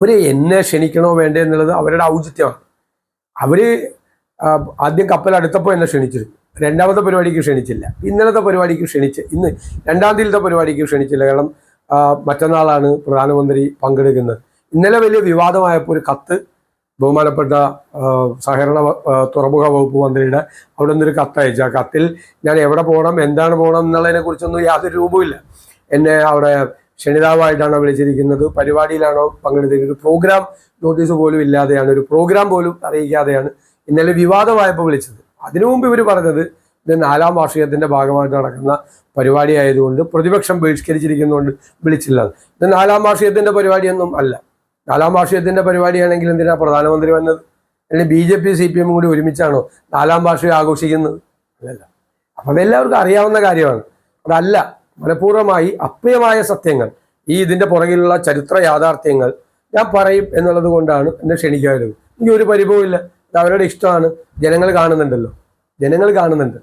അവർ എന്നെ ക്ഷണിക്കണോ വേണ്ടേ എന്നുള്ളത് അവരുടെ ഔചിത്യമാണ്. അവർ ആദ്യം കപ്പൽ അടുത്തപ്പോൾ എന്നെ ക്ഷണിച്ചിരുന്നു, രണ്ടാമത്തെ പരിപാടിക്ക് ക്ഷണിച്ചില്ല, ഇന്നലത്തെ പരിപാടിക്ക് ഇന്ന് രണ്ടാം തീയതിയിലത്തെ പരിപാടിക്ക് ക്ഷണിച്ചില്ല. കാരണം മറ്റന്നാളാണ് പ്രധാനമന്ത്രി പങ്കെടുക്കുന്നത്. ഇന്നലെ വലിയ വിവാദമായപ്പോൾ ഒരു കത്ത് ബഹുമാനപ്പെട്ട സഹകരണ തുറമുഖ വകുപ്പ് മന്ത്രിയുടെ അവിടെ നിന്നൊരു കത്ത് അയച്ചു. ആ കത്തിൽ ഞാൻ എവിടെ പോകണം, എന്താണ് പോകണം എന്നുള്ളതിനെ കുറിച്ചൊന്നും യാതൊരു രൂപമില്ല. എന്നെ അവിടെ ക്ഷണിതാവായിട്ടാണോ വിളിച്ചിരിക്കുന്നത്, പരിപാടിയിലാണോ പങ്കെടുത്തിരിക്കുന്നത്, ഒരു പ്രോഗ്രാം നോട്ടീസ് പോലും ഇല്ലാതെയാണ്, ഒരു പ്രോഗ്രാം പോലും അറിയിക്കാതെയാണ് ഇന്നലെ വിവാദമായപ്പോൾ വിളിച്ചത്. അതിനു മുമ്പ് ഇവർ പറഞ്ഞത് ഇത് 4ാം വാർഷികത്തിൻ്റെ ഭാഗമായിട്ട് നടക്കുന്ന പരിപാടി ആയതുകൊണ്ട് പ്രതിപക്ഷം ബഹിഷ്കരിച്ചിരിക്കുന്നതുകൊണ്ട് വിളിച്ചില്ല. ഇത് 4ാം വാർഷികത്തിൻ്റെ പരിപാടിയൊന്നും അല്ല. 4ാം വാർഷികത്തിൻ്റെ പരിപാടിയാണെങ്കിൽ എന്തിനാണ് പ്രധാനമന്ത്രി വന്നത്? അല്ലെങ്കിൽ BJP CPM കൂടി ഒരുമിച്ചാണോ 4ാം വാർഷികം ആഘോഷിക്കുന്നത്? അല്ലല്ല. അപ്പം അതെല്ലാവർക്കും അറിയാവുന്ന കാര്യമാണ്. അതല്ല, മനഃപൂർവ്വമായി അപ്രിയമായ സത്യങ്ങൾ, ഇതിൻ്റെ പുറകിലുള്ള ചരിത്ര യാഥാർത്ഥ്യങ്ങൾ ഞാൻ പറയും എന്നുള്ളത് കൊണ്ടാണ് എന്നെ ക്ഷണിക്കാറുള്ളത്. ഇനി ഒരു പരിഭവമില്ല, അത് അവരുടെ ഇഷ്ടമാണ്. ജനങ്ങൾ കാണുന്നുണ്ടല്ലോ, ജനങ്ങൾ കാണുന്നുണ്ട്.